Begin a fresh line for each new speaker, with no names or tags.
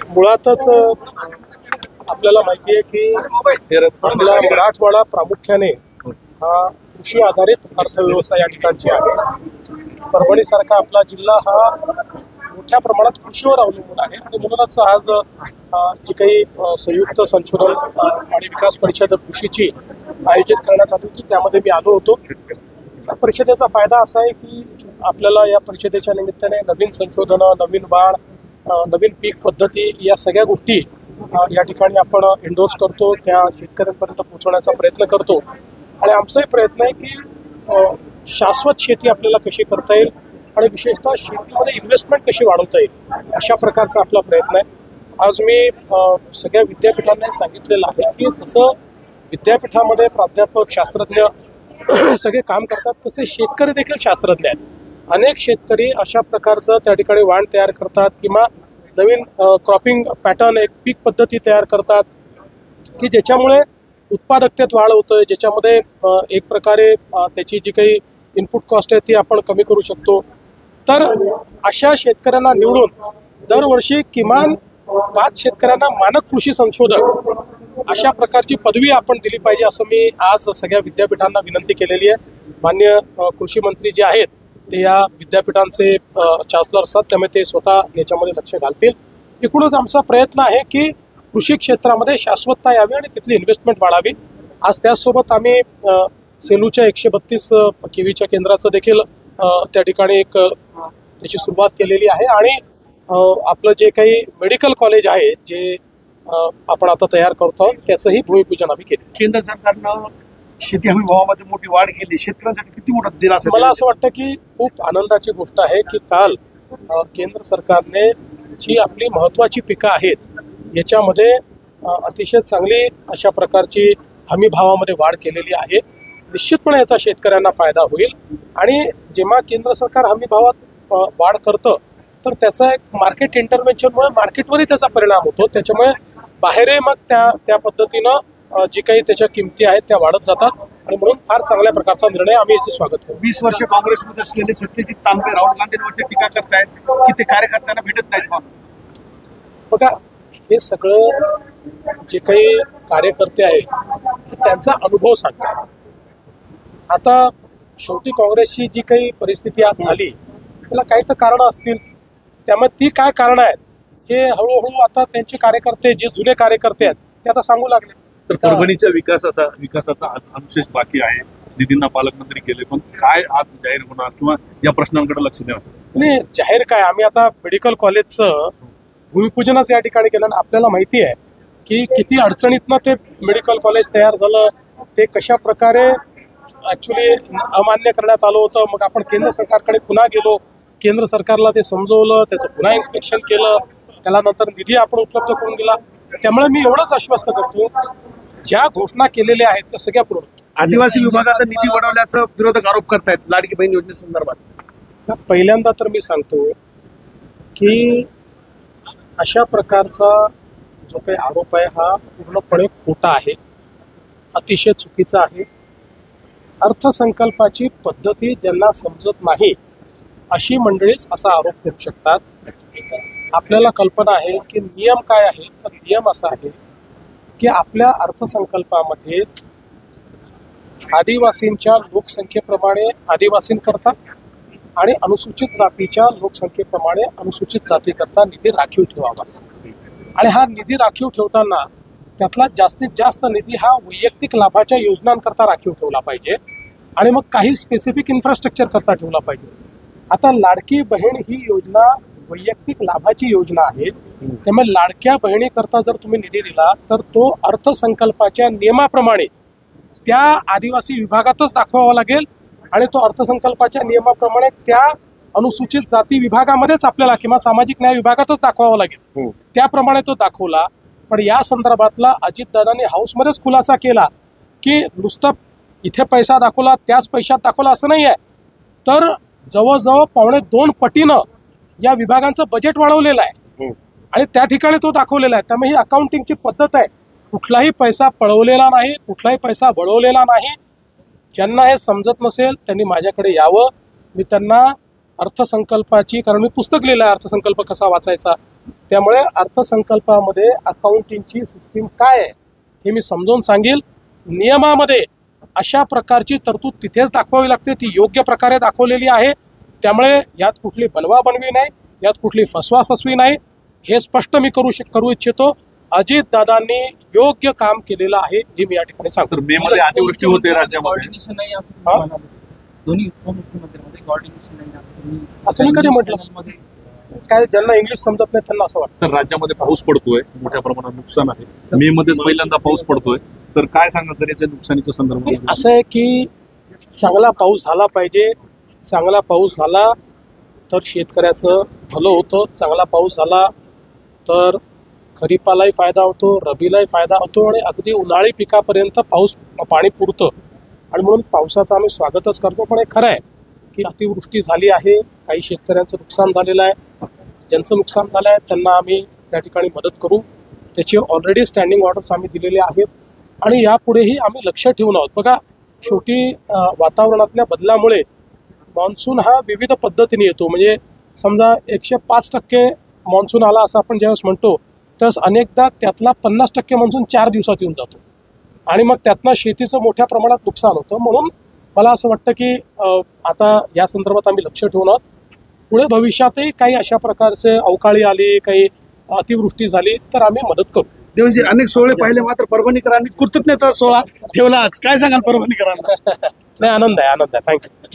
मुळातच आपल्याला माहिती आहे की आपला मराठवाडा प्रामुख्याने हा कृषी आधारित अर्थव्यवस्था या ठिकाणची आहे। परभणीसारखा आपला जिल्हा हा मोठ्या प्रमाणात कृषीवर अवलंबून आहे आणि म्हणूनच आज जी काही संयुक्त संशोधन आणि विकास परिषद कृषीची आयोजित करण्यात आली होती त्यामध्ये मी आलो होतो। परिषदेचा फायदा असा आहे की आपल्याला या परिषदेच्या निमित्ताने नवीन संशोधनं, नवीन वाढ, नवीन पीक पद्धती या सगळ्या गोष्टी या ठिकाणी आपण एंडोर्स करतो, त्या शेतकऱ्यांपर्यंत पोहोचवण्याचा प्रयत्न करतो आणि आमचाही प्रयत्न आहे की शाश्वत शेती आपल्याला कशी करता येईल आणि विशेषतः शेतीमध्ये इन्व्हेस्टमेंट कशी वाढवता येईल अशा प्रकारचा आपला प्रयत्न आहे। आज मी सगळ्या विद्यापीठांना सांगितलेलं आहे की जसं विद्यापीठामध्ये प्राध्यापक, शास्त्रज्ञ सगळे काम करतात तसे शेतकरी देखील शास्त्रज्ञ आहेत। अनेक शेतकरी अशा प्रकारचं त्या ठिकाणी वाण तयार करतात किंवा नवीन क्रॉपिंग पॅटर्न, एक पीक पद्धती तयार करतात की ज्याच्यामुळे उत्पादकतेत वाढ होतं, ज्याच्यामध्ये एक प्रकारे त्याची जी काही इनपुट कॉस्ट आहे ती आपण कमी करू शकतो। तर अशा शेतकऱ्यांना निवडून दरवर्षी किमान 5 शेतकऱ्यांना मानक कृषी संशोधक अशा प्रकारची पदवी आपण दिली पाहिजे असं मी आज सगळ्या विद्यापीठांना विनंती केलेली आहे। माननीय कृषी मंत्री जे आहेत ते या विद्यापीठांचे चान्सलर असतात, त्यामुळे ते स्वतः याच्यामध्ये लक्ष घालतील। एकूणच आमचा प्रयत्न आहे की कृषी क्षेत्रामध्ये शाश्वतता यावी आणि तिथली इन्व्हेस्टमेंट वाढावी। आज त्याचसोबत आम्ही सेलूच्या 132 केवीच्या केंद्राचं देखील त्या ठिकाणी एक त्याची सुरुवात केलेली आहे आणि आपलं जे काही मेडिकल कॉलेज आहे जे आपण आता तयार करतो त्याचंही भूमिपूजन आम्ही केलं।
केंद्र सरकारनं शेती हमी भावामध्ये मोठी वाढ केली, शेतकऱ्यांसाठी किती मोठा दिलासा
मला असं वाटतं की खूप आनंदाची गोष्ट आहे की काल केंद्र सरकारने जी आपली महत्त्वाची पिकं आहेत याच्यामध्ये अतिशय चांगली अशा प्रकारची हमी भावामध्ये वाढ केलेली आहे। निश्चितपणे याचा शेतकऱ्यांना फायदा होईल आणि जेव्हा केंद्र सरकार हमी भावात वाढ करतं तर त्याचा एक मार्केट इंटरव्हेन्शनमुळे मार्केटवरही त्याचा परिणाम होतो, त्याच्यामुळे बाहेरही मग त्या पद्धतीनं जी काही त्याच्या किमती आहेत त्या वाढत जातात आणि म्हणून फार चांगल्या प्रकारचा निर्णय आम्ही याचे स्वागत करू।
20 वर्ष काँग्रेसमध्ये असलेले सत्यजित तांबे राहुल गांधींवरती टीका करतायत की ते कार्यकर्त्यांना भेटत नाहीत।
बघा, हे सगळं जे काही कार्यकर्ते आहेत त्यांचा अनुभव सांगतात। आता शेवटी काँग्रेसची जी काही परिस्थिती आज झाली त्याला काही तर कारणं असतील, त्यामुळे ती काय कारणं आहेत हे हळूहळू आता त्यांचे कार्यकर्ते, जे जुने कार्यकर्ते आहेत ते आता सांगू लागले।
तर परभणीच्या विकासाचा अनुशेष बाकी आहे, निधींना पालकमंत्री केले, पण काय आज जाहीर होणार किंवा या प्रश्नांकडे लक्ष देणार?
नाही, जाहीर काय, आम्ही आता मेडिकल कॉलेजचं भूमिपूजनच या ठिकाणी केलं आणि आपल्याला माहिती आहे की किती अडचणीतनं ते मेडिकल कॉलेज तयार झालं, ते कशा प्रकारे ॲक्च्युली अमान्य करण्यात आलं होतं। मग आपण केंद्र सरकारकडे पुन्हा गेलो, केंद्र सरकारला ते समजवलं, त्याचं पुन्हा इन्स्पेक्शन केलं, त्याला नंतर निधी आपण उपलब्ध करून दिला। त्यामुळे मी एवढंच आश्वस्त करतो, ज्या घोषणा केलेल्या आहेत त्या सगळ्या पूर्ण।
आदिवासी विभागाचा निधी वाढवल्याचा विरोधक आरोप करतायत लाडकी बहीण योजनेसंदर्भात।
पहिल्यांदा तर मी सांगतो की अशा प्रकारचा जो काही आरोप आहे हा पूर्णपणे खोटा आहे, अतिशय चुकीचा आहे। अर्थसंकल्पाची पद्धती ज्यांना समजत नाही अशी मंडळीच असा आरोप करू शकतात। आपल्याला कल्पना आहे की नियम काय आहे, तर नियम असा आहे की आपल्या अर्थसंकल्पामध्ये आदिवासींच्या लोकसंख्येप्रमाणे आदिवासींकरता आणि अनुसूचित जातीच्या लोकसंख्येप्रमाणे अनुसूचित जातीकरता निधी राखीव ठेवावा आणि हा निधी राखीव ठेवताना त्यातला जास्तीत जास्त निधी हा वैयक्तिक लाभाच्या योजनांकरता राखीव ठेवला पाहिजे आणि मग काही स्पेसिफिक इन्फ्रास्ट्रक्चर करता ठेवला पाहिजे। आता लाडकी बहीण ही योजना वैयक्तिक लाभाची योजना आहे, त्यामुळे लाडक्या बहिणीकरता जर तुम्ही निधी दिला तर तो अर्थसंकल्पाच्या नियमाप्रमाणे त्या आदिवासी विभागातच दाखवावा लागेल आणि तो अर्थसंकल्पाच्या नियमाप्रमाणे त्या अनुसूचित जाती विभागामध्येच आपल्याला किंवा सामाजिक न्याय विभागातच दाखवावा लागेल। त्याप्रमाणे तो दाखवला, पण या संदर्भातला अजितदादांनी हाऊसमध्येच खुलासा केला की नुसतं इथे पैसा दाखवला त्याच पैशात दाखवला असं नाही आहे, तर जवळजवळ 2.25 पटीनं या विभागांचं बजेट वाढवलेलं आहे आणि त्या ठिकाणी तो दाखवलेला आहे। त्यामुळे ही अकाउंटिंगची पद्धत आहे, कुठलाही पैसा पळवलेला नाही, कुठलाही पैसा वळवलेला नाही। ज्यांना हे समजत नसेल त्यांनी माझ्याकडे यावं, मी त्यांना अर्थसंकल्पाची, कारण मी पुस्तक लिहिलं आहे अर्थसंकल्प कसा वाचायचा, त्यामुळे अर्थसंकल्पामध्ये अकाउंटिंगची सिस्टीम काय आहे हे मी समजावून सांगेल. नियमामध्ये अशा प्रकारची तरतूद तिथेच दाखवावी लागते, ती योग्य प्रकारे दाखवलेली आहे. त्यामुळे यात कुठली बनवाबनवी नाही, यात कुठली फसवाफसवी नाही, हे स्पष्ट मी करू इच्छितो. अजितदादांनी योग्य काम केलेलं आहे हे मी या ठिकाणी सांगतो.
सर, मे मध्ये अतिवृष्टी होते राज्यामध्ये,
दोन्ही उपमुख्यमंत्र्यांमध्ये कोऑर्डिनेशन नाही
असं मी कधी म्हटलं? काय ज्यांना इंग्लिश समजत नाही त्यांना असं वाटतं.
सर राज्यामध्ये पाऊस पडतोय, मोठ्या प्रमाणात नुकसान आहे, मे मध्येच पहिल्यांदा पाऊस पडतोय, तर काय सांगणार सर याच्या नुकसानीच्या संदर्भात?
असं आहे की चांगला पाऊस झाला पाहिजे. चांगला पाऊस झाला तर शेतकऱ्याचं भलं होतं. चांगला पाऊस झाला तर खरीपालाही फायदा होतो, रबीलाही फायदा होतो आणि अगदी उन्हाळी पिकापर्यंत पाणी पुरतं. आणि म्हणून पावसाचं आम्ही स्वागतच करतो. पण हे खरं आहे की अतिवृष्टी झाली आहे, काही शेतकऱ्यांचं नुकसान झालेलं आहे. ज्यांचं नुकसान झालं आहे त्यांना आम्ही त्या ठिकाणी मदत करू. त्याची ऑलरेडी स्टँडिंग ऑर्डर्स आम्ही दिलेले आहेत आणि यापुढेही आम्ही लक्ष ठेवून आहोत. बघा, शेवटी वातावरणातल्या बदलामुळे मान्सून हा विविध पद्धतीने येतो. म्हणजे समजा 105% मान्सून आला असं आपण ज्यावेळेस म्हणतो, त्यावेळेस अनेकदा त्यातला 50% मान्सून 4 दिवसात येऊन जातो आणि मग त्यातनं शेतीचं मोठ्या प्रमाणात नुकसान होतं. म्हणून मला असं वाटतं की आता या संदर्भात आम्ही लक्ष ठेवून आहोत. पुढे भविष्यातही काही अशा प्रकारचे अवकाळी आली, काही अतिवृष्टी झाली तर आम्ही मदत करू.
देवजी, अनेक सोहळे पाहिले, मात्र परभणीकरांनी कृतज्ञता सोहळा ठेवला आज. काय सांगाल परभणीकरांना?
नाही, आनंद आहे, थँक्यू.